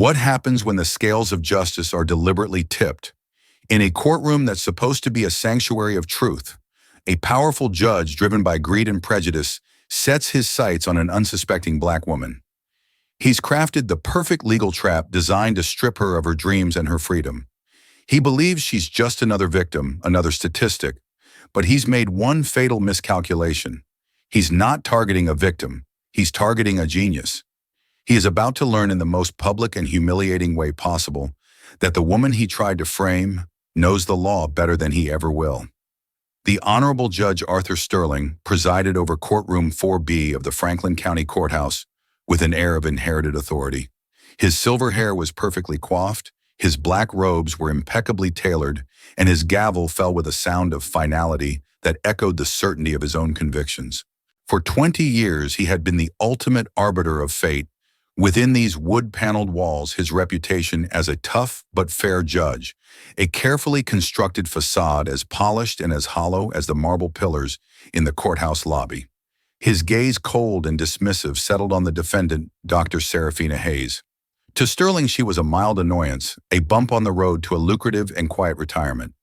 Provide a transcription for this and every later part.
What happens when the scales of justice are deliberately tipped? In a courtroom that's supposed to be a sanctuary of truth, a powerful judge driven by greed and prejudice sets his sights on an unsuspecting black woman. He's crafted the perfect legal trap designed to strip her of her dreams and her freedom. He believes she's just another victim, another statistic, but he's made one fatal miscalculation. He's not targeting a victim, he's targeting a genius. He is about to learn in the most public and humiliating way possible that the woman he tried to frame knows the law better than he ever will. The Honorable Judge Arthur Sterling presided over courtroom 4B of the Franklin County Courthouse with an air of inherited authority. His silver hair was perfectly coiffed, his black robes were impeccably tailored, and his gavel fell with a sound of finality that echoed the certainty of his own convictions. For 20 years, he had been the ultimate arbiter of fate. Within these wood-paneled walls, his reputation as a tough but fair judge, a carefully constructed facade as polished and as hollow as the marble pillars in the courthouse lobby. His gaze, cold and dismissive, settled on the defendant, Dr. Serafina Hayes. To Sterling, she was a mild annoyance, a bump on the road to a lucrative and quiet retirement.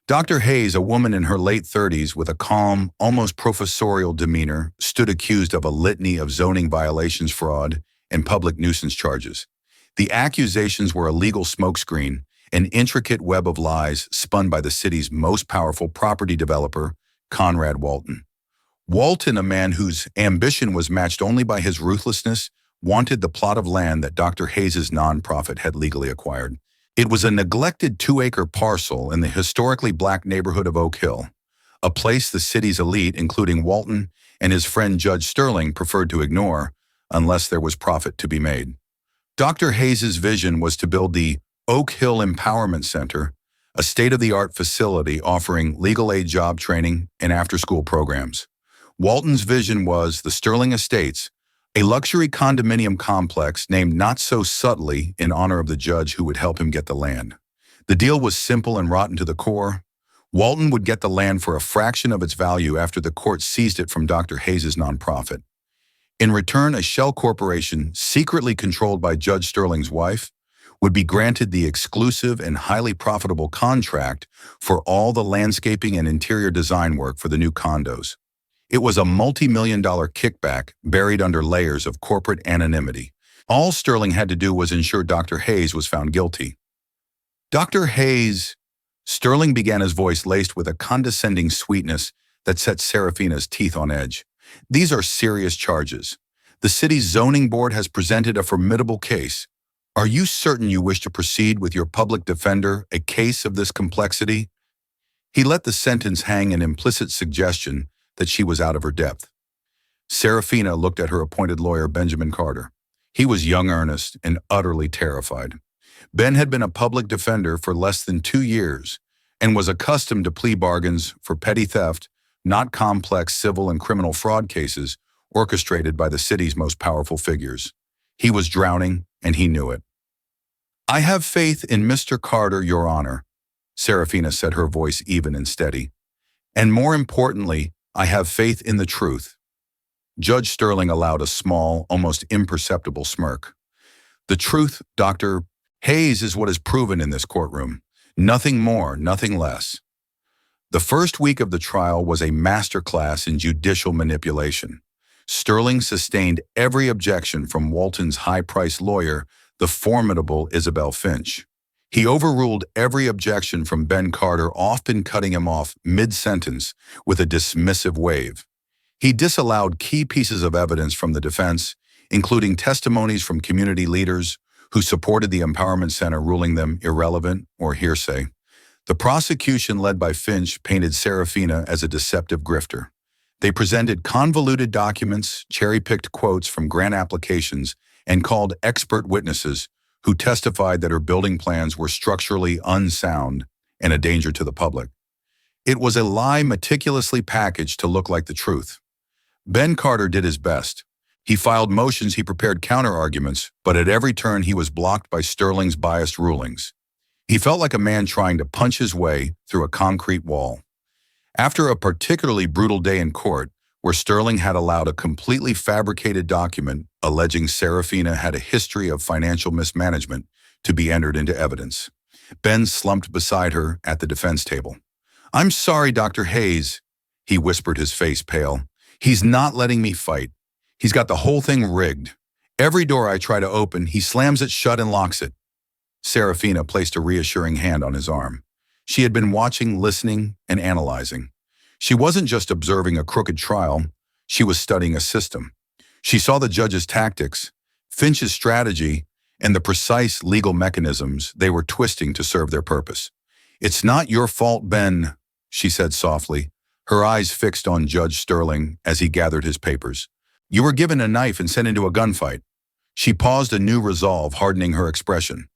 Dr. Hayes, a woman in her late 30s with a calm, almost professorial demeanor, stood accused of a litany of zoning violations, fraud, and public nuisance charges. The accusations were a legal smokescreen, an intricate web of lies spun by the city's most powerful property developer, Conrad Walton. Walton, a man whose ambition was matched only by his ruthlessness, wanted the plot of land that Dr. Hayes' nonprofit had legally acquired. It was a neglected 2-acre parcel in the historically black neighborhood of Oak Hill, a place the city's elite, including Walton and his friend Judge Sterling, preferred to ignore unless there was profit to be made. Dr. Hayes' vision was to build the Oak Hill Empowerment Center, a state-of-the-art facility offering legal aid job training and after-school programs. Walton's vision was the Sterling Estates, a luxury condominium complex named not so subtly in honor of the judge who would help him get the land. The deal was simple and rotten to the core. Walton would get the land for a fraction of its value after the court seized it from Dr. Hayes' nonprofit. In return, a shell corporation, secretly controlled by Judge Sterling's wife, would be granted the exclusive and highly profitable contract for all the landscaping and interior design work for the new condos. It was a multi-million-dollar kickback buried under layers of corporate anonymity. All Sterling had to do was ensure Dr. Hayes was found guilty. Dr. Hayes, Sterling began, his voice laced with a condescending sweetness that set Serafina's teeth on edge. These are serious charges. The city's zoning board has presented a formidable case. Are you certain you wish to proceed with your public defender, a case of this complexity? He let the sentence hang an implicit suggestion that she was out of her depth. Serafina looked at her appointed lawyer, Benjamin Carter. He was young, earnest, and utterly terrified. Ben had been a public defender for less than 2 years and was accustomed to plea bargains for petty theft, not complex civil and criminal fraud cases orchestrated by the city's most powerful figures. He was drowning, and he knew it. "I have faith in Mr. Carter, Your Honor," Serafina said, her voice even and steady. "And more importantly, I have faith in the truth." Judge Sterling allowed a small, almost imperceptible smirk. "The truth, Dr. Hayes, is what is proven in this courtroom. Nothing more, nothing less." The first week of the trial was a masterclass in judicial manipulation. Sterling sustained every objection from Walton's high-priced lawyer, the formidable Isabel Finch. He overruled every objection from Ben Carter, often cutting him off mid-sentence with a dismissive wave. He disallowed key pieces of evidence from the defense, including testimonies from community leaders who supported the Empowerment Center, ruling them irrelevant or hearsay. The prosecution, led by Finch, painted Serafina as a deceptive grifter. They presented convoluted documents, cherry-picked quotes from grant applications, and called expert witnesses who testified that her building plans were structurally unsound and a danger to the public. It was a lie meticulously packaged to look like the truth. Ben Carter did his best. He filed motions, he prepared counter-arguments, but at every turn he was blocked by Sterling's biased rulings. He felt like a man trying to punch his way through a concrete wall. After a particularly brutal day in court, where Sterling had allowed a completely fabricated document alleging Serafina had a history of financial mismanagement to be entered into evidence. Ben slumped beside her at the defense table. "I'm sorry, Dr. Hayes," he whispered, his face pale. "He's not letting me fight. He's got the whole thing rigged. Every door I try to open, he slams it shut and locks it." Serafina placed a reassuring hand on his arm. She had been watching, listening, and analyzing. She wasn't just observing a crooked trial, she was studying a system. She saw the judge's tactics, Finch's strategy, and the precise legal mechanisms they were twisting to serve their purpose. "It's not your fault, Ben," she said softly, her eyes fixed on Judge Sterling as he gathered his papers. "You were given a knife and sent into a gunfight." She paused, a new resolve hardening her expression.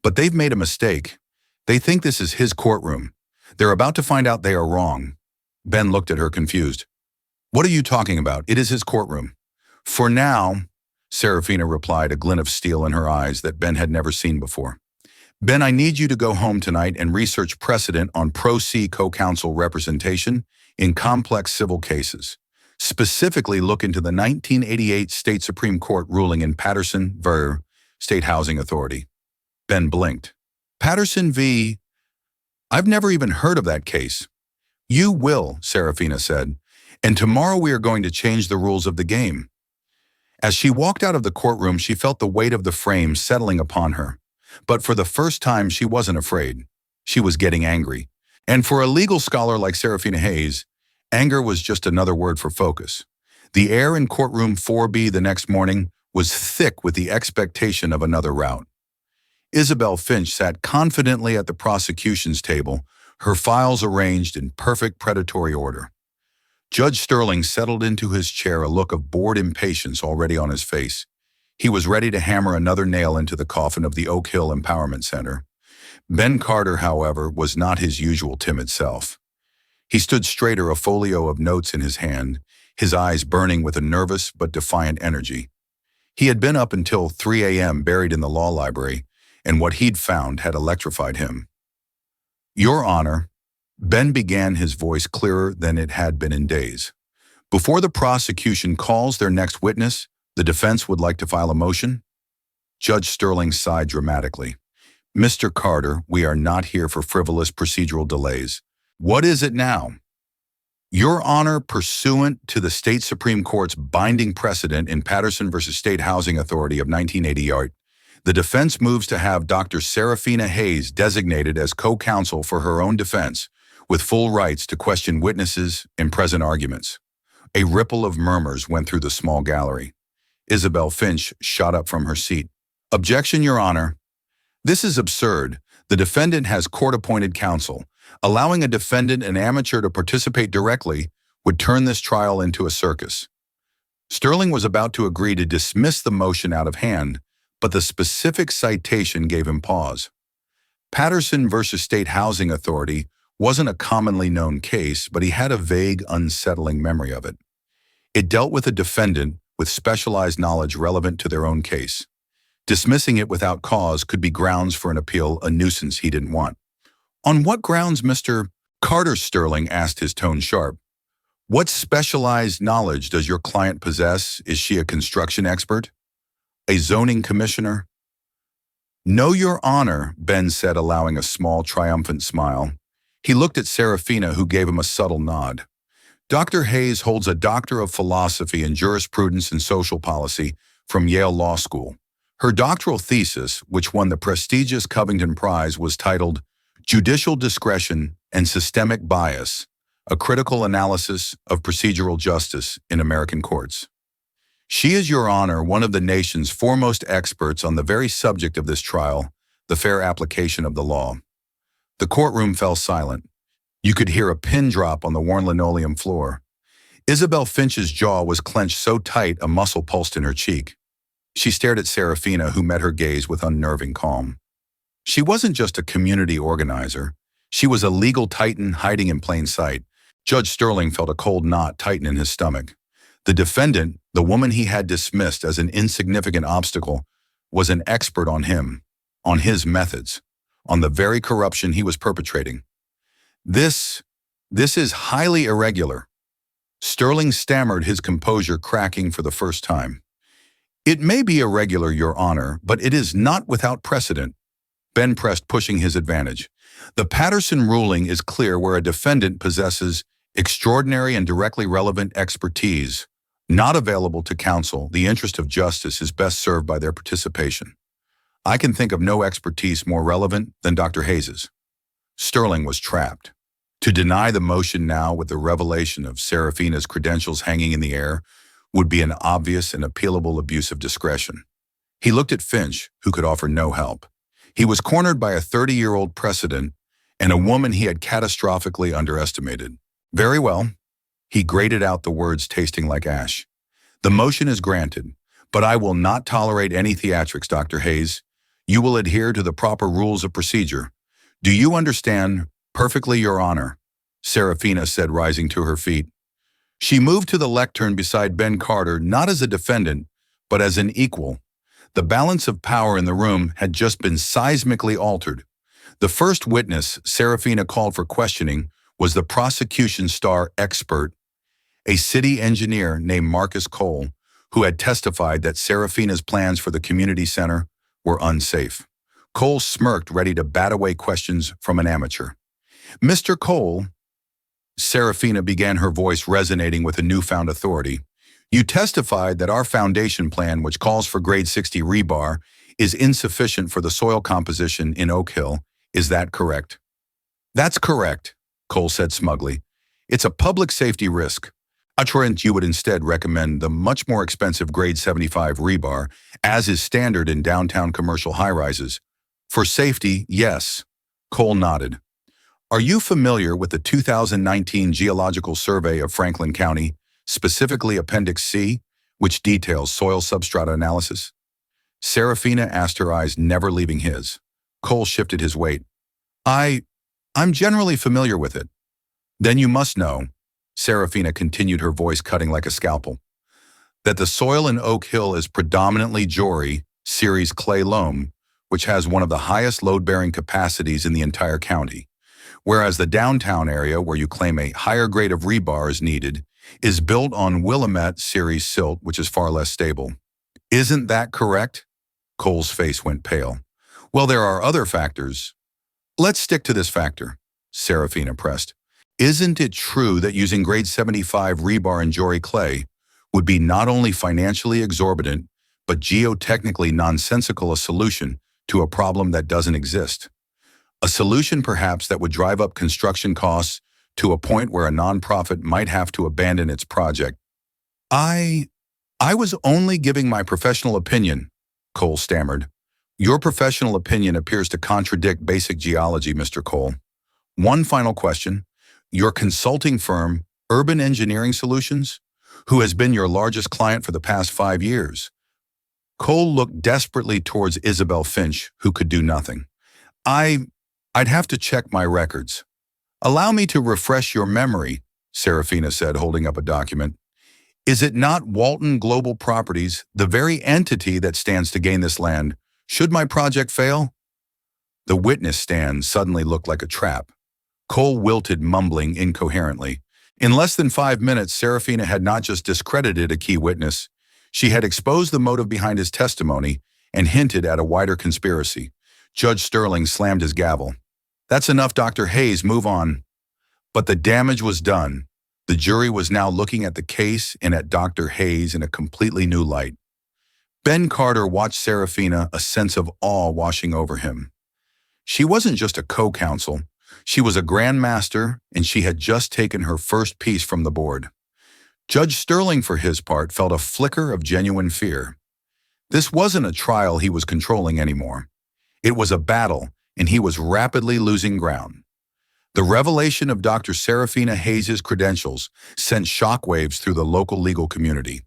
"But they've made a mistake. They think this is his courtroom. They're about to find out they are wrong." Ben looked at her confused. "What are you talking about? It is his courtroom." "For now," Serafina replied, a glint of steel in her eyes that Ben had never seen before. "Ben, I need you to go home tonight and research precedent on pro se co-counsel representation in complex civil cases. Specifically, look into the 1988 State Supreme Court ruling in Patterson v. State Housing Authority." Ben blinked. "Patterson v. I've never even heard of that case." "You will," Serafina said, "and tomorrow we are going to change the rules of the game." As she walked out of the courtroom, she felt the weight of the frame settling upon her. But for the first time, she wasn't afraid. She was getting angry. And for a legal scholar like Serafina Hayes, anger was just another word for focus. The air in courtroom 4B the next morning was thick with the expectation of another rout. Isabel Finch sat confidently at the prosecution's table, her files arranged in perfect predatory order. Judge Sterling settled into his chair, a look of bored impatience already on his face. He was ready to hammer another nail into the coffin of the Oak Hill Empowerment Center. Ben Carter, however, was not his usual timid self. He stood straighter, a folio of notes in his hand, his eyes burning with a nervous but defiant energy. He had been up until 3 a.m. buried in the law library, and what he'd found had electrified him. "Your Honor," Ben began, his voice clearer than it had been in days. "Before the prosecution calls their next witness, the defense would like to file a motion." Judge Sterling sighed dramatically. "Mr. Carter, we are not here for frivolous procedural delays. What is it now?" "Your Honor, pursuant to the State Supreme Court's binding precedent in Patterson v. State Housing Authority of 1988, the defense moves to have Dr. Serafina Hayes designated as co-counsel for her own defense, with full rights to question witnesses in present arguments." A ripple of murmurs went through the small gallery. Isabel Finch shot up from her seat. "Objection, Your Honor. This is absurd. The defendant has court-appointed counsel. Allowing a defendant, an amateur, to participate directly would turn this trial into a circus." Sterling was about to agree to dismiss the motion out of hand, but the specific citation gave him pause. Patterson v. State Housing Authority wasn't a commonly known case, but he had a vague, unsettling memory of it. It dealt with a defendant with specialized knowledge relevant to their own case. Dismissing it without cause could be grounds for an appeal, a nuisance he didn't want. "On what grounds, Mr. Carter?" Sterling asked, his tone sharp. "What specialized knowledge does your client possess? Is she a construction expert? A zoning commissioner?" "No, Your Honor," Ben said, allowing a small, triumphant smile. He looked at Serafina, who gave him a subtle nod. "Dr. Hayes holds a Doctor of Philosophy in Jurisprudence and Social Policy from Yale Law School. Her doctoral thesis, which won the prestigious Covington Prize, was titled Judicial Discretion and Systemic Bias, a Critical Analysis of Procedural Justice in American Courts. She is, Your Honor, one of the nation's foremost experts on the very subject of this trial, the fair application of the law." The courtroom fell silent. You could hear a pin drop on the worn linoleum floor. Isabel Finch's jaw was clenched so tight a muscle pulsed in her cheek. She stared at Serafina, who met her gaze with unnerving calm. She wasn't just a community organizer. She was a legal titan hiding in plain sight. Judge Sterling felt a cold knot tighten in his stomach. The defendant, the woman he had dismissed as an insignificant obstacle, was an expert on him, on his methods, on the very corruption he was perpetrating. This is highly irregular." Sterling stammered, his composure cracking for the first time. "It may be irregular, Your Honor, but it is not without precedent." Ben pressed, pushing his advantage. "The Patterson ruling is clear where a defendant possesses extraordinary and directly relevant expertise not available to counsel. The interest of justice is best served by their participation. I can think of no expertise more relevant than Dr. Hayes's." Sterling was trapped. To deny the motion now with the revelation of Serafina's credentials hanging in the air would be an obvious and appealable abuse of discretion. He looked at Finch, who could offer no help. He was cornered by a 30-year-old precedent and a woman he had catastrophically underestimated. "Very well." He grated out the words tasting like ash. "The motion is granted, but I will not tolerate any theatrics, Dr. Hayes. You will adhere to the proper rules of procedure. Do you understand?" "Perfectly, Your Honor," Serafina said, rising to her feet. She moved to the lectern beside Ben Carter, not as a defendant, but as an equal. The balance of power in the room had just been seismically altered. The first witness Serafina called for questioning was the prosecution's star expert, a city engineer named Marcus Cole, who had testified that Serafina's plans for the community center were unsafe. Cole smirked, ready to bat away questions from an amateur. "Mr. Cole," Serafina began, her voice resonating with a newfound authority, "you testified that our foundation plan, which calls for grade 60 rebar, is insufficient for the soil composition in Oak Hill. Is that correct?" "That's correct," Cole said smugly. "It's a public safety risk. You would instead recommend the much more expensive grade 75 rebar, as is standard in downtown commercial high-rises." "For safety, yes," Cole nodded. "Are you familiar with the 2019 Geological Survey of Franklin County, specifically Appendix C, which details soil substrata analysis?" Serafina asked, her eyes never leaving his. Cole shifted his weight. I'm generally familiar with it." "Then you must know," Serafina continued, her voice cutting like a scalpel, "that the soil in Oak Hill is predominantly Jory series clay loam, which has one of the highest load-bearing capacities in the entire county, whereas the downtown area, where you claim a higher grade of rebar is needed, is built on Willamette series silt, which is far less stable." "Isn't that correct?" Cole's face went pale. "Well, there are other factors." "Let's stick to this factor," Serafina pressed. "Isn't it true that using grade 75 rebar in Jory clay would be not only financially exorbitant, but geotechnically nonsensical a solution to a problem that doesn't exist? A solution perhaps that would drive up construction costs to a point where a nonprofit might have to abandon its project." I was only giving my professional opinion," Cole stammered. "Your professional opinion appears to contradict basic geology, Mr. Cole. One final question. Your consulting firm, Urban Engineering Solutions, who has been your largest client for the past 5 years?" Cole looked desperately towards Isabel Finch, who could do nothing. I'd have to check my records." "Allow me to refresh your memory," Serafina said, holding up a document. "Is it not Walton Global Properties, the very entity that stands to gain this land, should my project fail?" The witness stand suddenly looked like a trap. Cole wilted, mumbling incoherently. In less than 5 minutes, Serafina had not just discredited a key witness, she had exposed the motive behind his testimony and hinted at a wider conspiracy. Judge Sterling slammed his gavel. "That's enough, Dr. Hayes, move on." But the damage was done. The jury was now looking at the case and at Dr. Hayes in a completely new light. Ben Carter watched Serafina, a sense of awe washing over him. She wasn't just a co-counsel. She was a grandmaster, and she had just taken her first piece from the board. Judge Sterling, for his part, felt a flicker of genuine fear. This wasn't a trial he was controlling anymore. It was a battle, and he was rapidly losing ground. The revelation of Dr. Serafina Hayes's credentials sent shockwaves through the local legal community.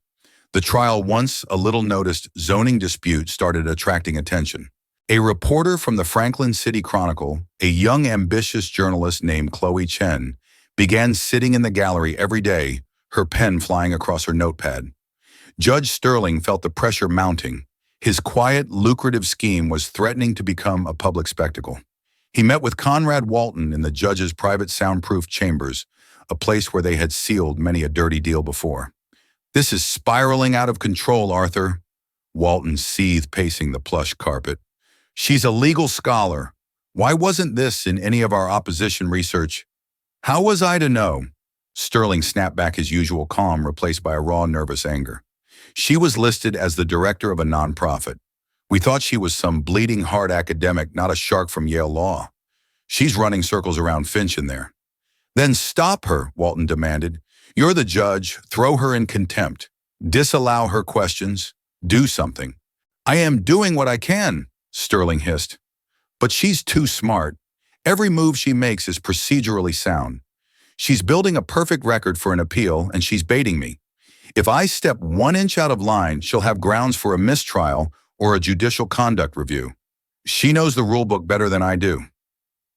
The trial, once a little-noticed zoning dispute, started attracting attention. A reporter from the Franklin City Chronicle, a young, ambitious journalist named Chloe Chen, began sitting in the gallery every day, her pen flying across her notepad. Judge Sterling felt the pressure mounting. His quiet, lucrative scheme was threatening to become a public spectacle. He met with Conrad Walton in the judge's private soundproof chambers, a place where they had sealed many a dirty deal before. "This is spiraling out of control, Arthur," Walton seethed, pacing the plush carpet. "She's a legal scholar. Why wasn't this in any of our opposition research?" "How was I to know?" Sterling snapped back, his usual calm replaced by a raw, nervous anger. "She was listed as the director of a nonprofit. We thought she was some bleeding heart academic, not a shark from Yale Law. She's running circles around Finch in there." "Then stop her," Walton demanded. "You're the judge. Throw her in contempt. Disallow her questions. Do something." "I am doing what I can," Sterling hissed. "But she's too smart. Every move she makes is procedurally sound. She's building a perfect record for an appeal, and she's baiting me. If I step 1 inch out of line, she'll have grounds for a mistrial or a judicial conduct review. She knows the rulebook better than I do."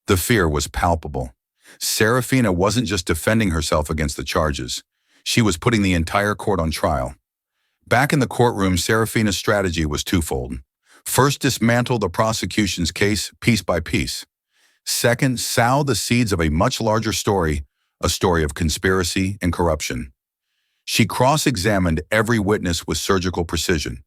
The fear was palpable. Serafina wasn't just defending herself against the charges. She was putting the entire court on trial. Back in the courtroom, Serafina's strategy was twofold. First, dismantle the prosecution's case piece by piece. Second, sow the seeds of a much larger story, a story of conspiracy and corruption. She cross-examined every witness with surgical precision.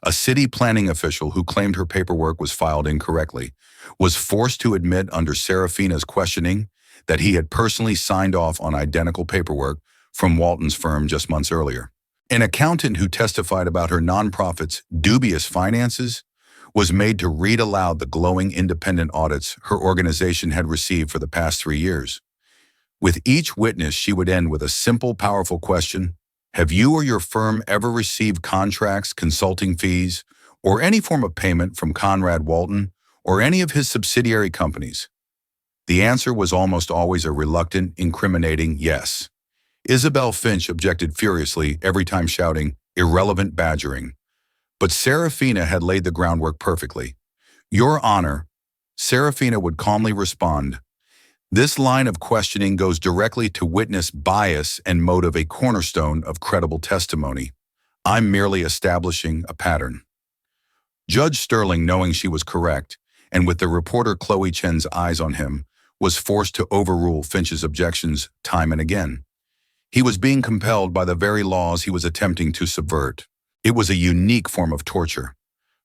A city planning official who claimed her paperwork was filed incorrectly was forced to admit under Serafina's questioning that he had personally signed off on identical paperwork from Walton's firm just months earlier. An accountant who testified about her nonprofit's dubious finances was made to read aloud the glowing independent audits her organization had received for the past 3 years. With each witness, she would end with a simple, powerful question: "Have you or your firm ever received contracts, consulting fees, or any form of payment from Conrad Walton or any of his subsidiary companies?" The answer was almost always a reluctant, incriminating yes. Isabel Finch objected furiously, every time shouting, "Irrelevant badgering." But Serafina had laid the groundwork perfectly. "Your Honor," Serafina would calmly respond, "this line of questioning goes directly to witness bias and motive, a cornerstone of credible testimony. I'm merely establishing a pattern." Judge Sterling, knowing she was correct, and with the reporter Chloe Chen's eyes on him, was forced to overrule Finch's objections time and again. He was being compelled by the very laws he was attempting to subvert. It was a unique form of torture.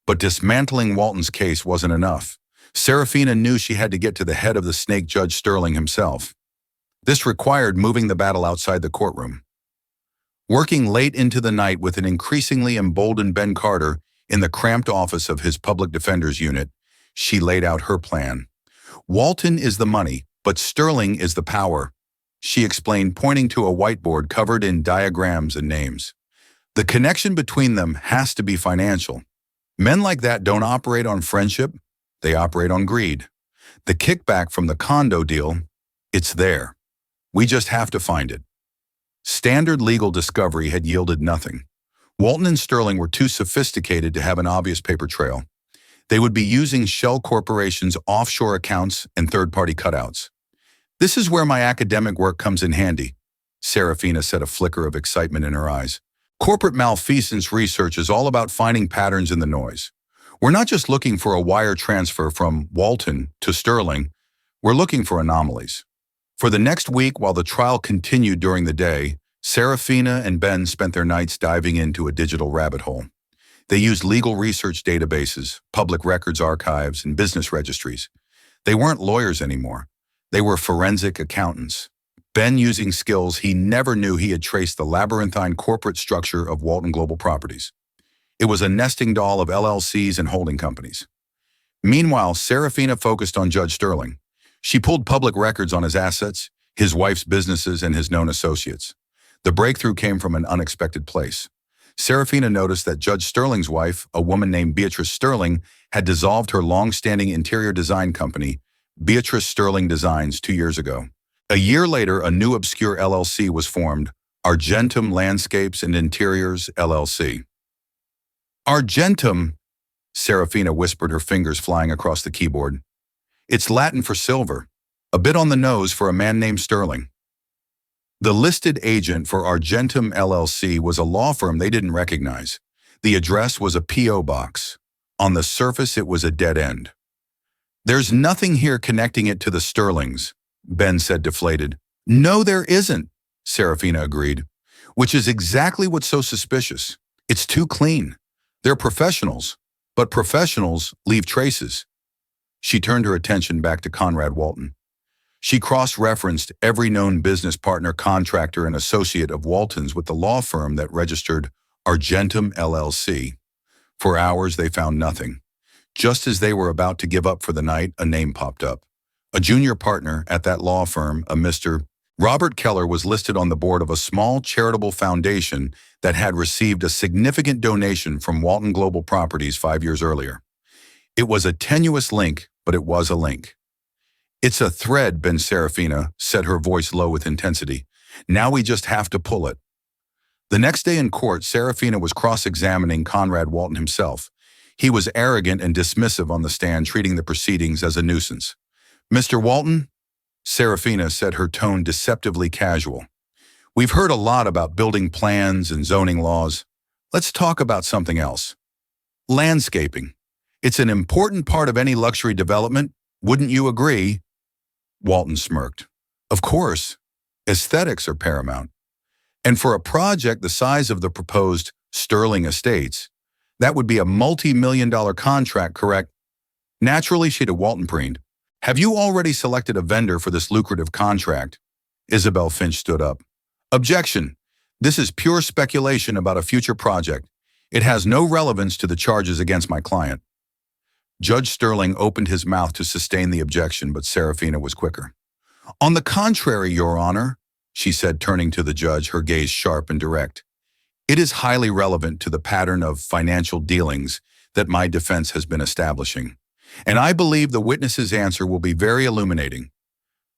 But dismantling Walton's case wasn't enough. Serafina knew she had to get to the head of the snake, Judge Sterling himself. This required moving the battle outside the courtroom. Working late into the night with an increasingly emboldened Ben Carter in the cramped office of his public defender's unit, she laid out her plan. "Walton is the money, but Sterling is the power," she explained, pointing to a whiteboard covered in diagrams and names. "The connection between them has to be financial. Men like that don't operate on friendship, they operate on greed. The kickback from the condo deal, it's there. We just have to find it." Standard legal discovery had yielded nothing. Walton and Sterling were too sophisticated to have an obvious paper trail. They would be using shell corporations' offshore accounts and third-party cutouts. "This is where my academic work comes in handy," Serafina said, a flicker of excitement in her eyes. "Corporate malfeasance research is all about finding patterns in the noise. We're not just looking for a wire transfer from Walton to Sterling, we're looking for anomalies." For the next week, while the trial continued during the day, Serafina and Ben spent their nights diving into a digital rabbit hole. They used legal research databases, public records archives, and business registries. They weren't lawyers anymore. They were forensic accountants. Ben using skills he never knew he had traced the labyrinthine corporate structure of Walton Global Properties. It was a nesting doll of LLCs and holding companies. Meanwhile, Serafina focused on Judge Sterling. She pulled public records on his assets, his wife's businesses, and his known associates. The breakthrough came from an unexpected place. Serafina noticed that Judge Sterling's wife, a woman named Beatrice Sterling, had dissolved her long-standing interior design company, Beatrice Sterling Designs, 2 years ago. A year later, a new obscure LLC was formed, Argentum Landscapes and Interiors, LLC. "Argentum," Serafina whispered, her fingers flying across the keyboard. "It's Latin for silver, a bit on the nose for a man named Sterling." The listed agent for Argentum LLC was a law firm they didn't recognize. The address was a P.O. box. On the surface, it was a dead end. "There's nothing here connecting it to the Sterlings," Ben said, deflated. "No, there isn't," Serafina agreed. Which is exactly what's so suspicious. It's too clean. They're professionals, but professionals leave traces. She turned her attention back to Conrad Walton. She cross-referenced every known business partner, contractor, and associate of Walton's with the law firm that registered Argentum LLC. For hours, they found nothing. Just as they were about to give up for the night, a name popped up. A junior partner at that law firm, a Mr. Robert Keller, was listed on the board of a small charitable foundation that had received a significant donation from Walton Global Properties 5 years earlier. It was a tenuous link, but it was a link. It's a thread, Ben. Serafina said, her voice low with intensity. Now we just have to pull it. The next day in court, Serafina was cross-examining Conrad Walton himself. He was arrogant and dismissive on the stand, treating the proceedings as a nuisance. Mr. Walton, Serafina said, her tone deceptively casual. We've heard a lot about building plans and zoning laws. Let's talk about something else. Landscaping. It's an important part of any luxury development, wouldn't you agree? Walton smirked. Of course. Aesthetics are paramount. And for a project the size of the proposed Sterling Estates, that would be a multi-million-dollar contract, correct? Naturally, she to Walton preened. Have you already selected a vendor for this lucrative contract? Isabel Finch stood up. Objection. This is pure speculation about a future project. It has no relevance to the charges against my client. Judge Sterling opened his mouth to sustain the objection, but Serafina was quicker. On the contrary, Your Honor, she said, turning to the judge, her gaze sharp and direct. It is highly relevant to the pattern of financial dealings that my defense has been establishing, and I believe the witness's answer will be very illuminating.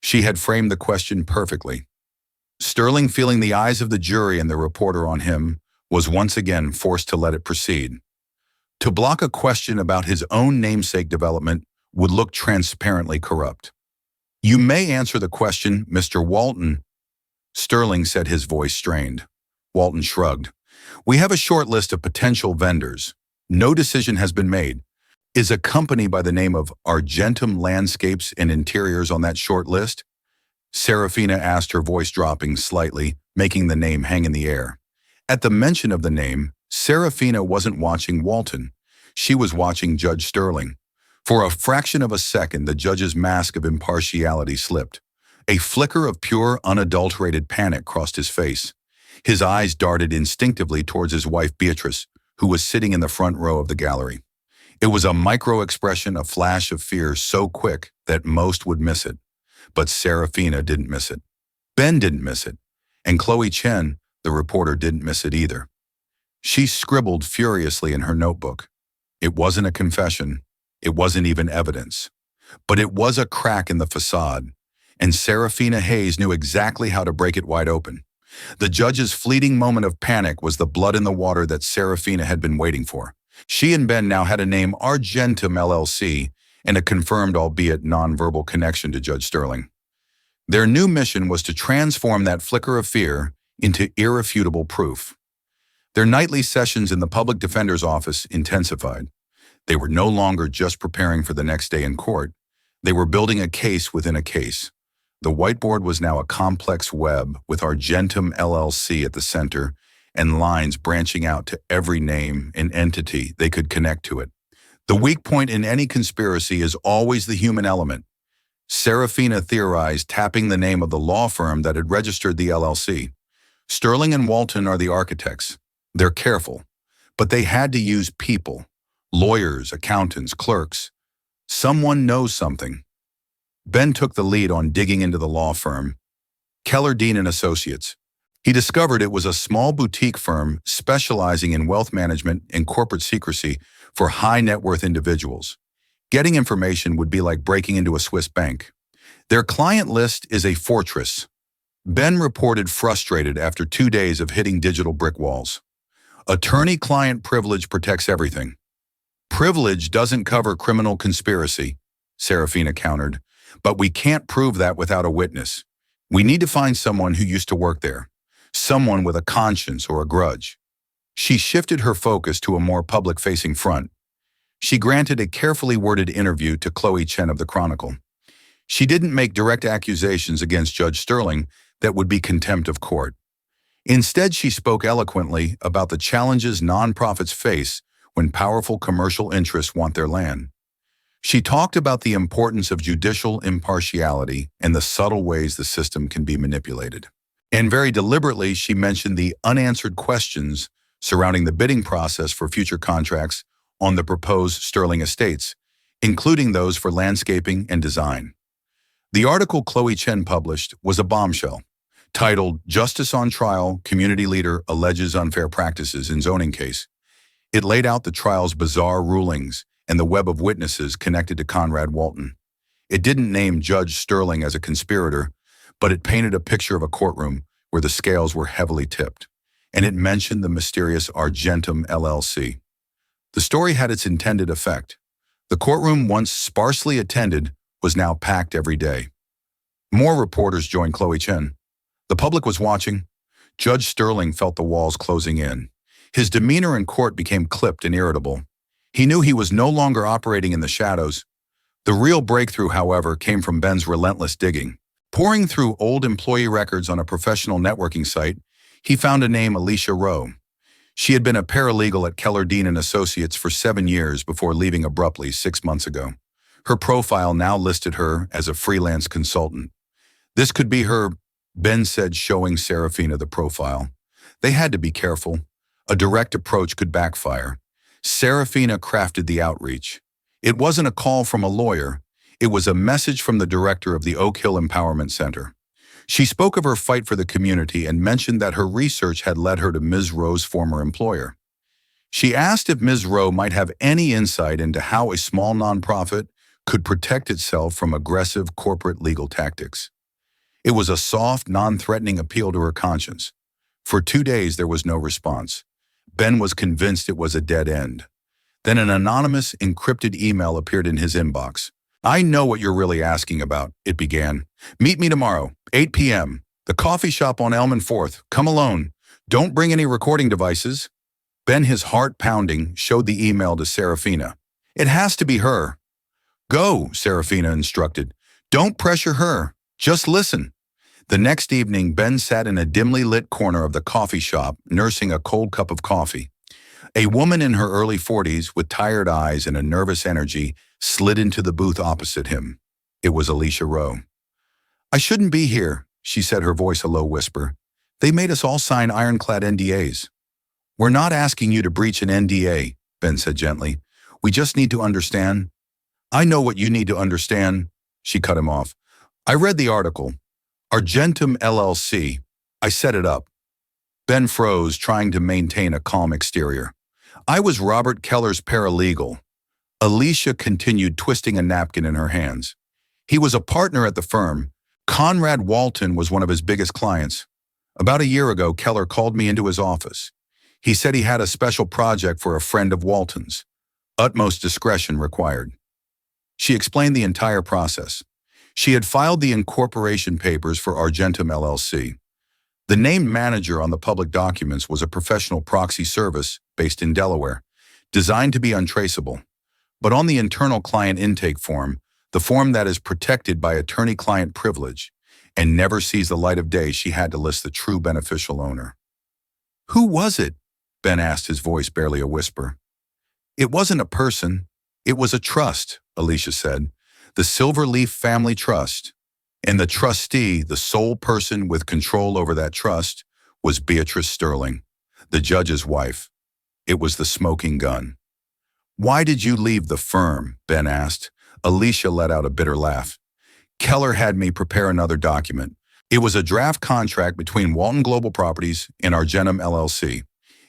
She had framed the question perfectly. Sterling, feeling the eyes of the jury and the reporter on him, was once again forced to let it proceed. To block a question about his own namesake development would look transparently corrupt. You may answer the question, Mr. Walton, Sterling said, his voice strained. Walton shrugged. We have a short list of potential vendors. No decision has been made. Is a company by the name of Argentum Landscapes and Interiors on that short list? Serafina asked, her voice dropping slightly, making the name hang in the air. At the mention of the name, Serafina wasn't watching Walton. She was watching Judge Sterling. For a fraction of a second, the judge's mask of impartiality slipped. A flicker of pure, unadulterated panic crossed his face. His eyes darted instinctively towards his wife Beatrice, who was sitting in the front row of the gallery. It was a micro-expression, a flash of fear so quick that most would miss it. But Serafina didn't miss it. Ben didn't miss it. And Chloe Chen, the reporter, didn't miss it either. She scribbled furiously in her notebook. It wasn't a confession. It wasn't even evidence. But it was a crack in the facade, and Serafina Hayes knew exactly how to break it wide open. The judge's fleeting moment of panic was the blood in the water that Serafina had been waiting for. She and Ben now had a name, Argentum LLC, and a confirmed, albeit nonverbal, connection to Judge Sterling. Their new mission was to transform that flicker of fear into irrefutable proof. Their nightly sessions in the public defender's office intensified. They were no longer just preparing for the next day in court. They were building a case within a case. The whiteboard was now a complex web with Argentum LLC at the center and lines branching out to every name and entity they could connect to it. The weak point in any conspiracy is always the human element. Serafina theorized, tapping the name of the law firm that had registered the LLC. Sterling and Walton are the architects. They're careful, but they had to use people, lawyers, accountants, clerks. Someone knows something. Ben took the lead on digging into the law firm, Keller, Dean and Associates. He discovered it was a small boutique firm specializing in wealth management and corporate secrecy for high net worth individuals. Getting information would be like breaking into a Swiss bank. Their client list is a fortress. Ben reported, frustrated after 2 days of hitting digital brick walls. Attorney-client privilege protects everything. Privilege doesn't cover criminal conspiracy, Serafina countered, but we can't prove that without a witness. We need to find someone who used to work there, someone with a conscience or a grudge. She shifted her focus to a more public-facing front. She granted a carefully worded interview to Chloe Chen of the Chronicle. She didn't make direct accusations against Judge Sterling, that would be contempt of court. Instead, she spoke eloquently about the challenges nonprofits face when powerful commercial interests want their land. She talked about the importance of judicial impartiality and the subtle ways the system can be manipulated. And very deliberately, she mentioned the unanswered questions surrounding the bidding process for future contracts on the proposed Sterling estates, including those for landscaping and design. The article Chloe Chen published was a bombshell, titled "Justice on Trial, Community Leader Alleges Unfair Practices in Zoning Case." It laid out the trial's bizarre rulings and the web of witnesses connected to Conrad Walton. It didn't name Judge Sterling as a conspirator, but it painted a picture of a courtroom where the scales were heavily tipped, and it mentioned the mysterious Argentum LLC. The story had its intended effect. The courtroom, once sparsely attended, was now packed every day. More reporters joined Chloe Chen. The public was watching. Judge Sterling felt the walls closing in. His demeanor in court became clipped and irritable. He knew he was no longer operating in the shadows. The real breakthrough, however, came from Ben's relentless digging. Poring through old employee records on a professional networking site, he found a name, Alicia Rowe. She had been a paralegal at Keller Dean & Associates for 7 years before leaving abruptly 6 months ago. Her profile now listed her as a freelance consultant. This could be her, Ben said, showing Serafina the profile. They had to be careful. A direct approach could backfire. Serafina crafted the outreach. It wasn't a call from a lawyer. It was a message from the director of the Oak Hill Empowerment Center. She spoke of her fight for the community and mentioned that her research had led her to Ms. Rowe's former employer. She asked if Ms. Rowe might have any insight into how a small nonprofit could protect itself from aggressive corporate legal tactics. It was a soft, non-threatening appeal to her conscience. For 2 days, there was no response. Ben was convinced it was a dead end. Then an anonymous, encrypted email appeared in his inbox. "I know what you're really asking about," it began. "Meet me tomorrow, 8 p.m. The coffee shop on Elm and 4th. Come alone. Don't bring any recording devices." Ben, his heart pounding, showed the email to Serafina. "It has to be her." "Go," Serafina instructed. "Don't pressure her. Just listen." The next evening, Ben sat in a dimly lit corner of the coffee shop, nursing a cold cup of coffee. A woman in her early 40s, with tired eyes and a nervous energy, slid into the booth opposite him. It was Alicia Rowe. "I shouldn't be here," she said, her voice a low whisper. "They made us all sign ironclad NDAs." "We're not asking you to breach an NDA," Ben said gently. "We just need to understand." "I know what you need to understand," she cut him off. "I read the article. Argentum LLC. I set it up." Ben froze, trying to maintain a calm exterior. "I was Robert Keller's paralegal." Alicia continued, twisting a napkin in her hands. "He was a partner at the firm. Conrad Walton was one of his biggest clients. About a year ago, Keller called me into his office. He said he had a special project for a friend of Walton's. Utmost discretion required." She explained the entire process. She had filed the incorporation papers for Argentum LLC. The named manager on the public documents was a professional proxy service based in Delaware, designed to be untraceable. But on the internal client intake form, the form that is protected by attorney-client privilege and never sees the light of day, she had to list the true beneficial owner. "Who was it?" Ben asked, his voice barely a whisper. "It wasn't a person. It was a trust," Alicia said. "The Silverleaf Family Trust. And the trustee, the sole person with control over that trust, was Beatrice Sterling, the judge's wife. It was the smoking gun." "Why did you leave the firm?" Ben asked. Alicia let out a bitter laugh. "Keller had me prepare another document. It was a draft contract between Walton Global Properties and Argentum LLC.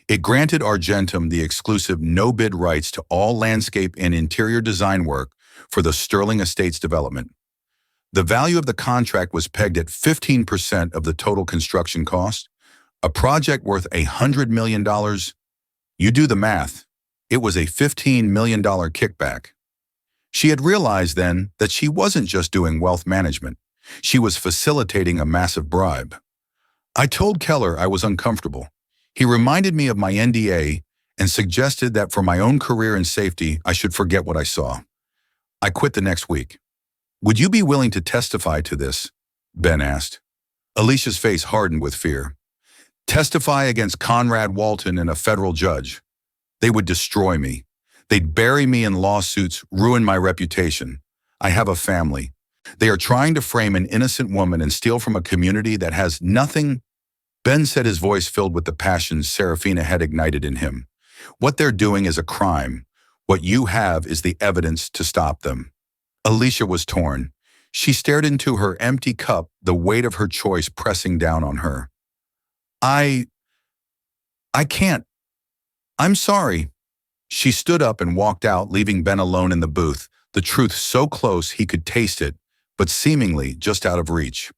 It granted Argentum the exclusive no-bid rights to all landscape and interior design work for the Sterling Estates development. The value of the contract was pegged at 15% of the total construction cost, a project worth $100 million. You do the math. It was a $15 million kickback." She had realized then that she wasn't just doing wealth management. She was facilitating a massive bribe. "I told Keller I was uncomfortable. He reminded me of my NDA and suggested that for my own career and safety, I should forget what I saw. I quit the next week." "Would you be willing to testify to this?" Ben asked. Alicia's face hardened with fear. Testify against Conrad Walton and a federal judge. They would destroy me. They'd bury me in lawsuits, ruin my reputation. I have a family. They are trying to frame an innocent woman and steal from a community that has nothing. Ben said, his voice filled with the passions Serafina had ignited in him. What they're doing is a crime. What you have is the evidence to stop them. Alicia was torn. She stared into her empty cup, the weight of her choice pressing down on her. I can't. I'm sorry. She stood up and walked out, leaving Ben alone in the booth, the truth so close he could taste it, but seemingly just out of reach.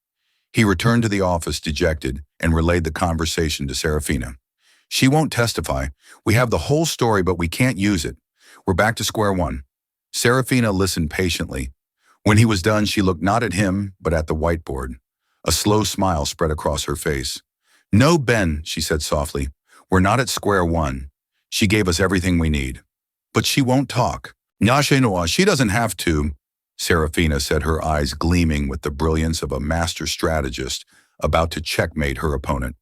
He returned to the office dejected and relayed the conversation to Serafina. She won't testify. We have the whole story, but we can't use it. We're back to square one. Serafina listened patiently. When he was done, she looked not at him, but at the whiteboard. A slow smile spread across her face. No, Ben, she said softly. We're not at square one. She gave us everything we need. But she won't talk. She doesn't have to, Serafina said, her eyes gleaming with the brilliance of a master strategist about to checkmate her opponent.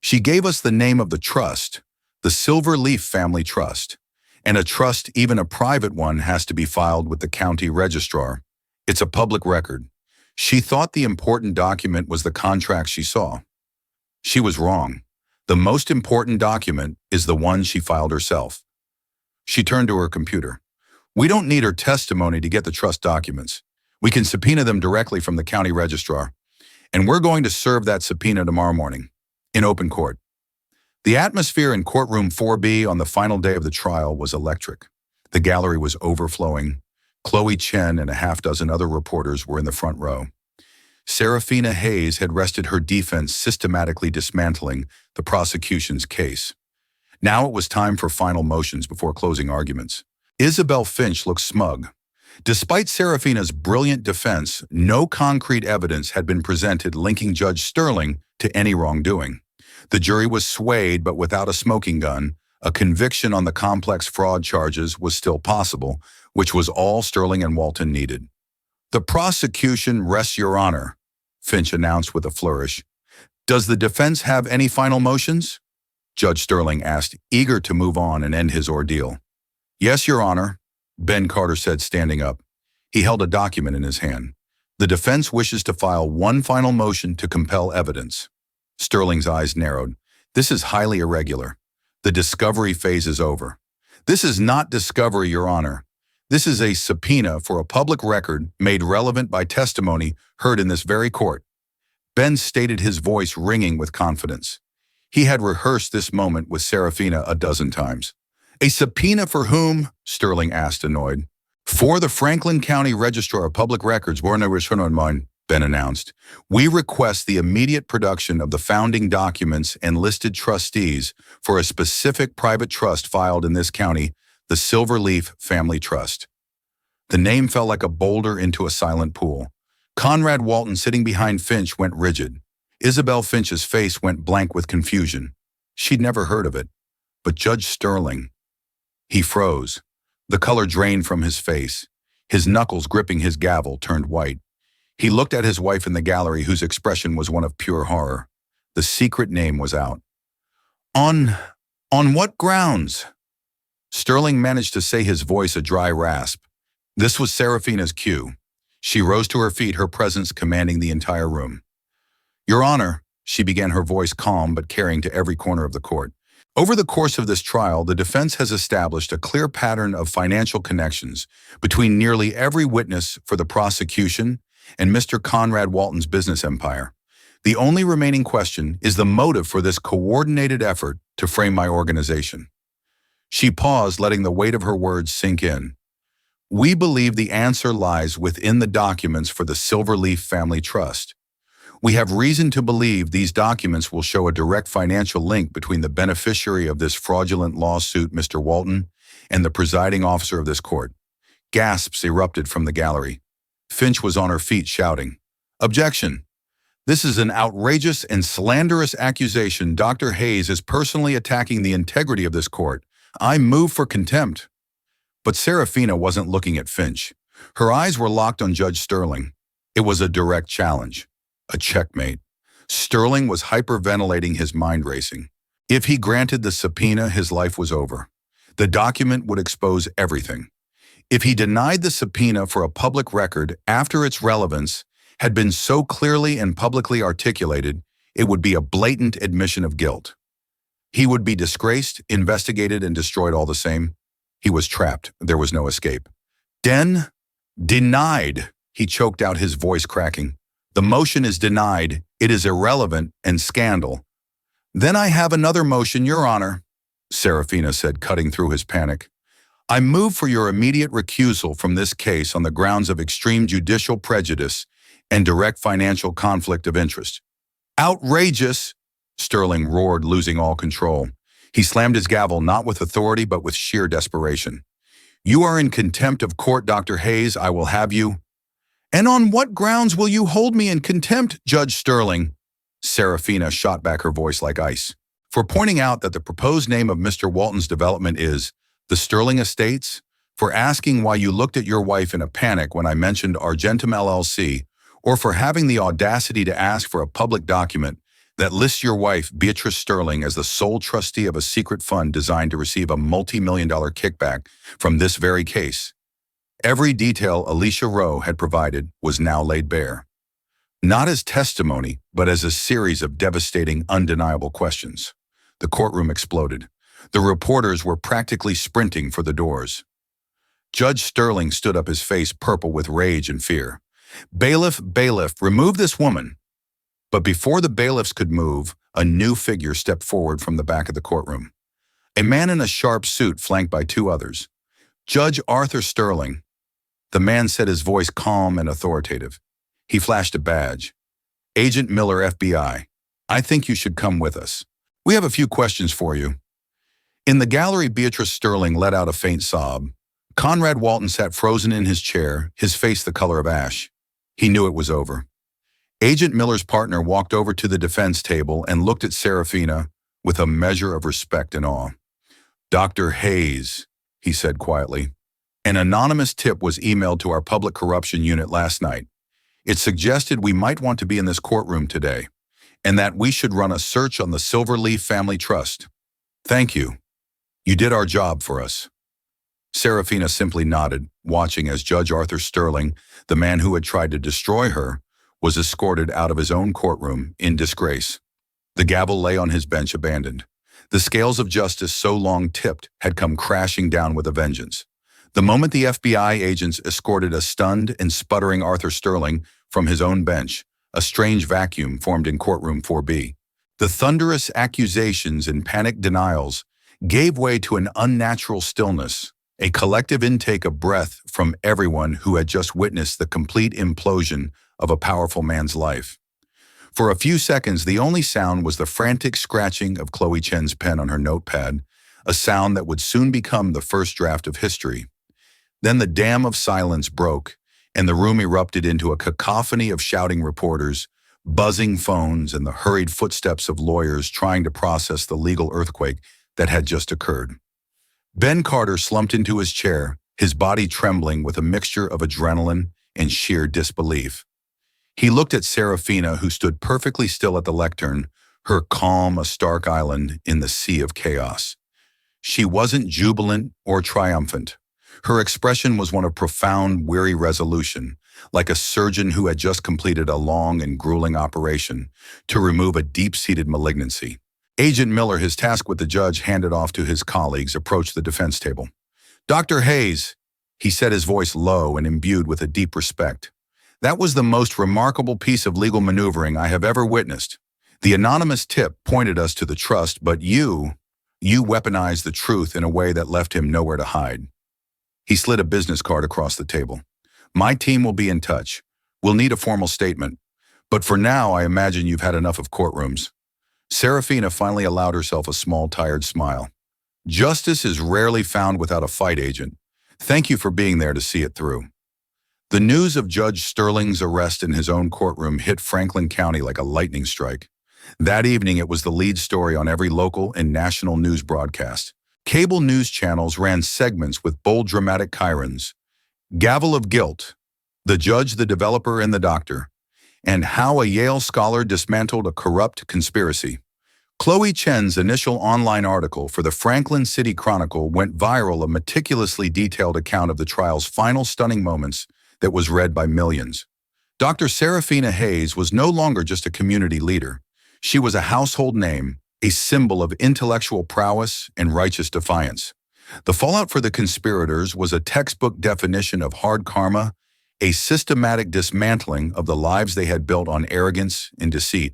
She gave us the name of the trust, the Silver Leaf Family Trust. And a trust, even a private one, has to be filed with the county registrar. It's a public record. She thought the important document was the contract she saw. She was wrong. The most important document is the one she filed herself. She turned to her computer. We don't need her testimony to get the trust documents. We can subpoena them directly from the county registrar. And we're going to serve that subpoena tomorrow morning, in open court. The atmosphere in courtroom 4B on the final day of the trial was electric. The gallery was overflowing. Chloe Chen and a half-dozen other reporters were in the front row. Serafina Hayes had rested her defense, systematically dismantling the prosecution's case. Now it was time for final motions before closing arguments. Isabel Finch looked smug. Despite Serafina's brilliant defense, no concrete evidence had been presented linking Judge Sterling to any wrongdoing. The jury was swayed, but without a smoking gun, a conviction on the complex fraud charges was still possible, which was all Sterling and Walton needed. The prosecution rests your honor, Finch announced with a flourish. Does the defense have any final motions? Judge Sterling asked, eager to move on and end his ordeal. Yes, Your Honor, Ben Carter said, standing up. He held a document in his hand. The defense wishes to file one final motion to compel evidence. Sterling's eyes narrowed. This is highly irregular. The discovery phase is over. This is not discovery, Your Honor. This is a subpoena for a public record made relevant by testimony heard in this very court. Ben stated, his voice ringing with confidence. He had rehearsed this moment with Serafina a dozen times. A subpoena for whom? Sterling asked, annoyed. For the Franklin County Registrar of Public Records, Ben announced. We request the immediate production of the founding documents and listed trustees for a specific private trust filed in this county, the Silver Leaf Family Trust. The name fell like a boulder into a silent pool. Conrad Walton, sitting behind Finch, went rigid. Isabel Finch's face went blank with confusion. She'd never heard of it. But Judge Sterling... He froze. The color drained from his face. His knuckles gripping his gavel turned white. He looked at his wife in the gallery, whose expression was one of pure horror. The secret name was out. On what grounds? Sterling managed to say, his voice a dry rasp. This was Serafina's cue. She rose to her feet, her presence commanding the entire room. Your Honor, she began, her voice calm but carrying to every corner of the court. Over the course of this trial, the defense has established a clear pattern of financial connections between nearly every witness for the prosecution and Mr. Conrad Walton's business empire. The only remaining question is the motive for this coordinated effort to frame my organization. She paused, letting the weight of her words sink in. We believe the answer lies within the documents for the Silver Leaf Family Trust. We have reason to believe these documents will show a direct financial link between the beneficiary of this fraudulent lawsuit, Mr. Walton, and the presiding officer of this court. Gasps erupted from the gallery. Finch was on her feet, shouting, Objection! This is an outrageous and slanderous accusation. Dr. Hayes is personally attacking the integrity of this court. I move for contempt. But Serafina wasn't looking at Finch. Her eyes were locked on Judge Sterling. It was a direct challenge. A checkmate. Sterling was hyperventilating, his mind racing. If he granted the subpoena, his life was over. The document would expose everything. If he denied the subpoena for a public record after its relevance had been so clearly and publicly articulated, it would be a blatant admission of guilt. He would be disgraced, investigated, and destroyed all the same. He was trapped. There was no escape. Denied, he choked out, his voice cracking. The motion is denied. It is irrelevant and scandal. Then I have another motion, Your Honor, Serafina said, cutting through his panic. I move for your immediate recusal from this case on the grounds of extreme judicial prejudice and direct financial conflict of interest. Outrageous, Sterling roared, losing all control. He slammed his gavel not with authority but with sheer desperation. You are in contempt of court, Dr. Hayes. I will have you. And on what grounds will you hold me in contempt, Judge Sterling? Serafina shot back, her voice like ice. For pointing out that the proposed name of Mr. Walton's development is the Sterling Estates? For asking why you looked at your wife in a panic when I mentioned Argentum LLC? Or for having the audacity to ask for a public document that lists your wife, Beatrice Sterling, as the sole trustee of a secret fund designed to receive a multi-million-dollar kickback from this very case? Every detail Alicia Rowe had provided was now laid bare. Not as testimony, but as a series of devastating, undeniable questions. The courtroom exploded. The reporters were practically sprinting for the doors. Judge Sterling stood up, his face purple with rage and fear. Bailiff, remove this woman. But before the bailiffs could move, a new figure stepped forward from the back of the courtroom. A man in a sharp suit flanked by two others. Judge Arthur Sterling. The man said, his voice calm and authoritative. He flashed a badge. Agent Miller, FBI. I think you should come with us. We have a few questions for you. In the gallery, Beatrice Sterling let out a faint sob. Conrad Walton sat frozen in his chair, his face the color of ash. He knew it was over. Agent Miller's partner walked over to the defense table and looked at Serafina with a measure of respect and awe. Dr. Hayes, he said quietly. An anonymous tip was emailed to our public corruption unit last night. It suggested we might want to be in this courtroom today, and that we should run a search on the Silverleaf Family Trust. Thank you. You did our job for us. Serafina simply nodded, watching as Judge Arthur Sterling, the man who had tried to destroy her, was escorted out of his own courtroom in disgrace. The gavel lay on his bench, abandoned. The scales of justice, so long tipped, had come crashing down with a vengeance. The moment the FBI agents escorted a stunned and sputtering Arthur Sterling from his own bench, a strange vacuum formed in courtroom 4B. The thunderous accusations and panicked denials gave way to an unnatural stillness, a collective intake of breath from everyone who had just witnessed the complete implosion of a powerful man's life. For a few seconds, the only sound was the frantic scratching of Chloe Chen's pen on her notepad, a sound that would soon become the first draft of history. Then the dam of silence broke, and the room erupted into a cacophony of shouting reporters, buzzing phones, and the hurried footsteps of lawyers trying to process the legal earthquake that had just occurred. Ben Carter slumped into his chair, his body trembling with a mixture of adrenaline and sheer disbelief. He looked at Serafina, who stood perfectly still at the lectern, her calm a stark island in the sea of chaos. She wasn't jubilant or triumphant. Her expression was one of profound, weary resolution, like a surgeon who had just completed a long and grueling operation to remove a deep-seated malignancy. Agent Miller, his task with the judge handed off to his colleagues, approached the defense table. Dr. Hayes, he said, his voice low and imbued with a deep respect. That was the most remarkable piece of legal maneuvering I have ever witnessed. The anonymous tip pointed us to the trust, but you weaponized the truth in a way that left him nowhere to hide. He slid a business card across the table. My team will be in touch. We'll need a formal statement. But for now, I imagine you've had enough of courtrooms. Serafina finally allowed herself a small, tired smile. Justice is rarely found without a fight, Agent. Thank you for being there to see it through. The news of Judge Sterling's arrest in his own courtroom hit Franklin County like a lightning strike. That evening, it was the lead story on every local and national news broadcast. Cable news channels ran segments with bold, dramatic chirons. Gavel of guilt. The judge, the developer, and the doctor. and How a Yale Scholar Dismantled a Corrupt Conspiracy. Chloe Chen's initial online article for the Franklin City Chronicle went viral, a meticulously detailed account of the trial's final stunning moments that was read by millions. Dr. Serafina Hayes was no longer just a community leader. She was a household name, a symbol of intellectual prowess and righteous defiance. The fallout for the conspirators was a textbook definition of hard karma, a systematic dismantling of the lives they had built on arrogance and deceit.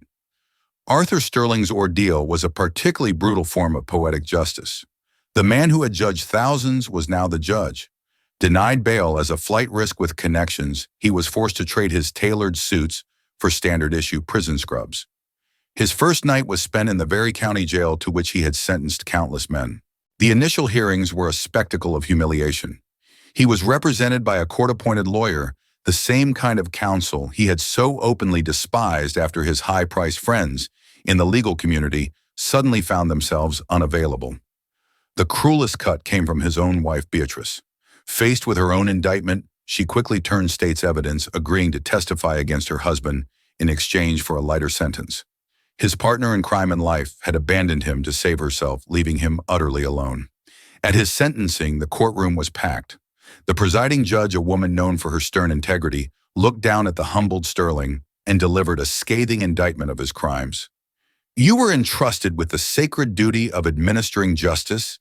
Arthur Sterling's ordeal was a particularly brutal form of poetic justice. The man who had judged thousands was now the judge. Denied bail as a flight risk with connections, he was forced to trade his tailored suits for standard-issue prison scrubs. His first night was spent in the very county jail to which he had sentenced countless men. The initial hearings were a spectacle of humiliation. He was represented by a court-appointed lawyer, the same kind of counsel he had so openly despised after his high-priced friends in the legal community suddenly found themselves unavailable. The cruelest cut came from his own wife, Beatrice. Faced with her own indictment, she quickly turned state's evidence, agreeing to testify against her husband in exchange for a lighter sentence. His partner in crime and life had abandoned him to save herself, leaving him utterly alone. At his sentencing, the courtroom was packed. The presiding judge, a woman known for her stern integrity, looked down at the humbled Sterling and delivered a scathing indictment of his crimes. "You were entrusted with the sacred duty of administering justice,"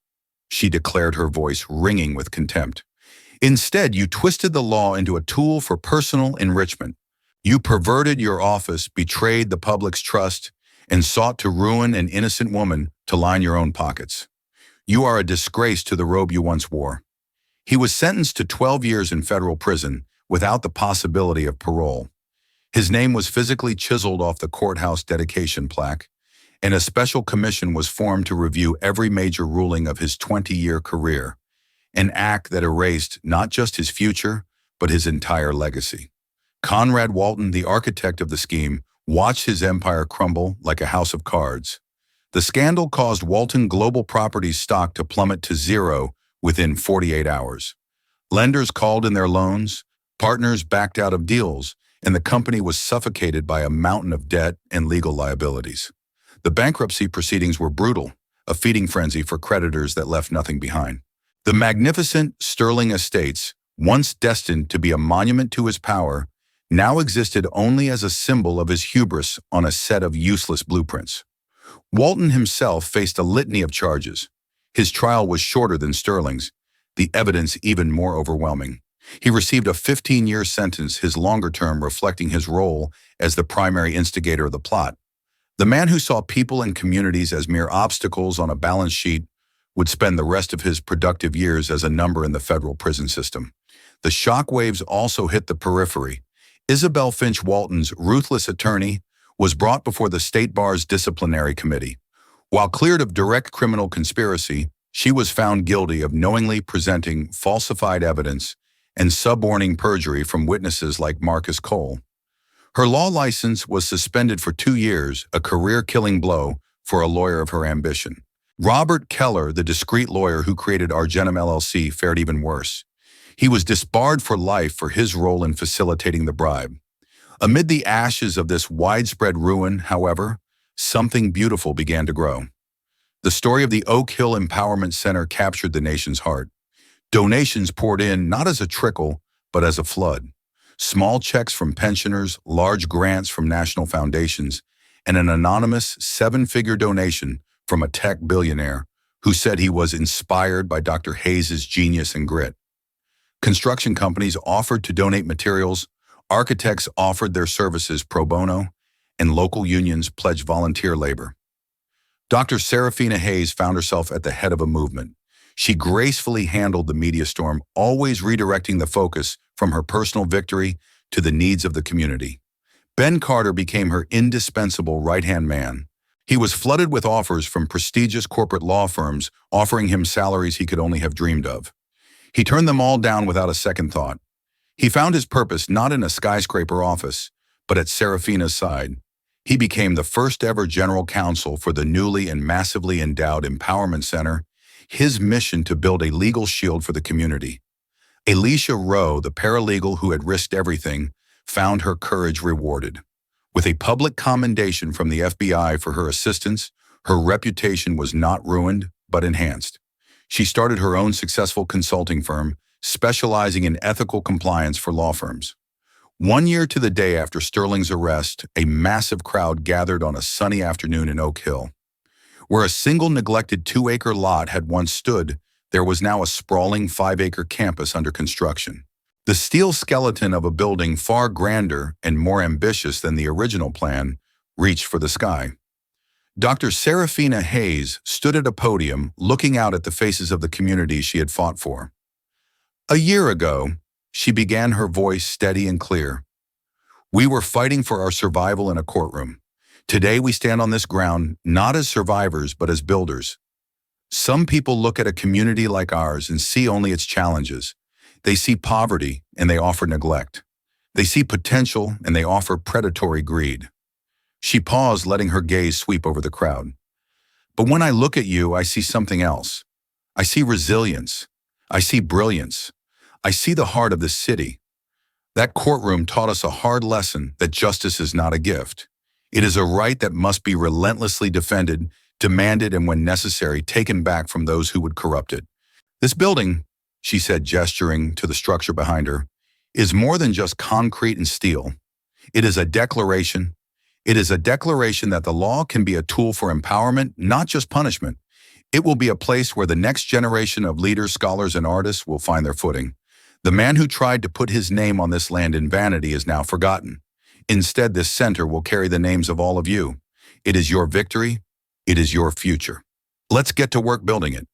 she declared, her voice ringing with contempt. "Instead, you twisted the law into a tool for personal enrichment. You perverted your office, betrayed the public's trust, and sought to ruin an innocent woman to line your own pockets. You are a disgrace to the robe you once wore." He was sentenced to 12 years in federal prison without the possibility of parole. His name was physically chiseled off the courthouse dedication plaque, and a special commission was formed to review every major ruling of his 20-year career, an act that erased not just his future, but his entire legacy. Conrad Walton, the architect of the scheme, watched his empire crumble like a house of cards. The scandal caused Walton Global Properties stock to plummet to zero within 48 hours. Lenders called in their loans, partners backed out of deals, and the company was suffocated by a mountain of debt and legal liabilities. The bankruptcy proceedings were brutal, a feeding frenzy for creditors that left nothing behind. The magnificent Sterling estates, once destined to be a monument to his power, now existed only as a symbol of his hubris on a set of useless blueprints. Walton himself faced a litany of charges. His trial was shorter than Sterling's, the evidence even more overwhelming. He received a 15-year sentence, his longer term reflecting his role as the primary instigator of the plot. The man who saw people and communities as mere obstacles on a balance sheet would spend the rest of his productive years as a number in the federal prison system. The shockwaves also hit the periphery. Isabel Finch Walton's ruthless attorney was brought before the State Bar's disciplinary committee. While cleared of direct criminal conspiracy, she was found guilty of knowingly presenting falsified evidence and suborning perjury from witnesses like Marcus Cole. Her law license was suspended for 2 years, a career-killing blow for a lawyer of her ambition. Robert Keller, the discreet lawyer who created Argenum LLC, fared even worse. He was disbarred for life for his role in facilitating the bribe. Amid the ashes of this widespread ruin, however, something beautiful began to grow. The story of the Oak Hill Empowerment Center captured the nation's heart. Donations poured in not as a trickle, but as a flood. Small checks from pensioners, large grants from national foundations, and an anonymous 7-figure donation from a tech billionaire who said he was inspired by Dr. Hayes' genius and grit. Construction companies offered to donate materials, architects offered their services pro bono, and local unions pledged volunteer labor. Dr. Serafina Hayes found herself at the head of a movement. She gracefully handled the media storm, always redirecting the focus from her personal victory to the needs of the community. Ben Carter became her indispensable right-hand man. He was flooded with offers from prestigious corporate law firms offering him salaries he could only have dreamed of. He turned them all down without a second thought. He found his purpose not in a skyscraper office, but at Serafina's side. He became the first ever general counsel for the newly and massively endowed Empowerment Center, his mission to build a legal shield for the community. Alicia Rowe, the paralegal who had risked everything, found her courage rewarded. With a public commendation from the FBI for her assistance, her reputation was not ruined, but enhanced. She started her own successful consulting firm, specializing in ethical compliance for law firms. 1 year to the day after Sterling's arrest, a massive crowd gathered on a sunny afternoon in Oak Hill. Where a single neglected 2-acre lot had once stood, there was now a sprawling 5-acre campus under construction. The steel skeleton of a building far grander and more ambitious than the original plan reached for the sky. Dr. Serafina Hayes stood at a podium looking out at the faces of the communities she had fought for. A year ago, she began, her voice steady and clear. We were fighting for our survival in a courtroom. Today we stand on this ground not as survivors but as builders. Some people look at a community like ours and see only its challenges. They see poverty and they offer neglect. They see potential and they offer predatory greed. She paused, letting her gaze sweep over the crowd. But when I look at you, I see something else. I see resilience. I see brilliance. I see the heart of this city. That courtroom taught us a hard lesson that justice is not a gift. It is a right that must be relentlessly defended, demanded, and when necessary, taken back from those who would corrupt it. This building, she said, gesturing to the structure behind her, is more than just concrete and steel. It is a declaration. It is a declaration that the law can be a tool for empowerment, not just punishment. It will be a place where the next generation of leaders, scholars, and artists will find their footing. The man who tried to put his name on this land in vanity is now forgotten. Instead, this center will carry the names of all of you. It is your victory. It is your future. Let's get to work building it.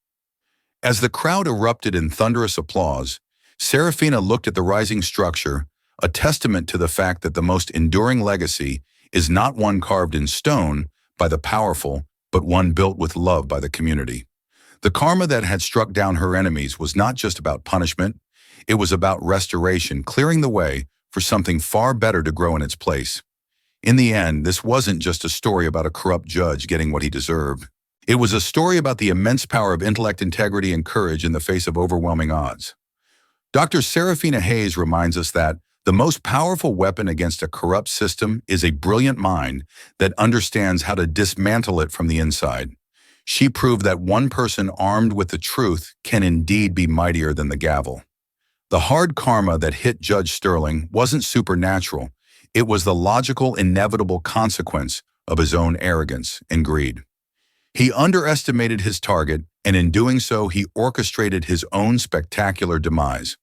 As the crowd erupted in thunderous applause, Serafina looked at the rising structure, a testament to the fact that the most enduring legacy is not one carved in stone by the powerful, but one built with love by the community. The karma that had struck down her enemies was not just about punishment. It was about restoration, clearing the way for something far better to grow in its place. In the end, this wasn't just a story about a corrupt judge getting what he deserved. It was a story about the immense power of intellect, integrity, and courage in the face of overwhelming odds. Dr. Serafina Hayes reminds us that the most powerful weapon against a corrupt system is a brilliant mind that understands how to dismantle it from the inside. She proved that one person armed with the truth can indeed be mightier than the gavel. The hard karma that hit Judge Sterling wasn't supernatural. It was the logical, inevitable consequence of his own arrogance and greed. He underestimated his target, and in doing so, he orchestrated his own spectacular demise.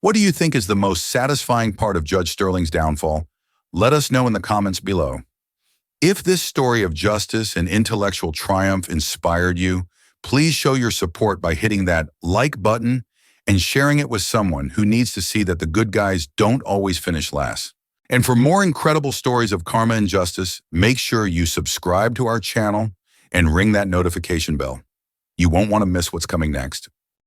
What do you think is the most satisfying part of Judge Sterling's downfall? Let us know in the comments below. If this story of justice and intellectual triumph inspired you, please show your support by hitting that like button and sharing it with someone who needs to see that the good guys don't always finish last. And for more incredible stories of karma and justice, make sure you subscribe to our channel and ring that notification bell. You won't want to miss what's coming next.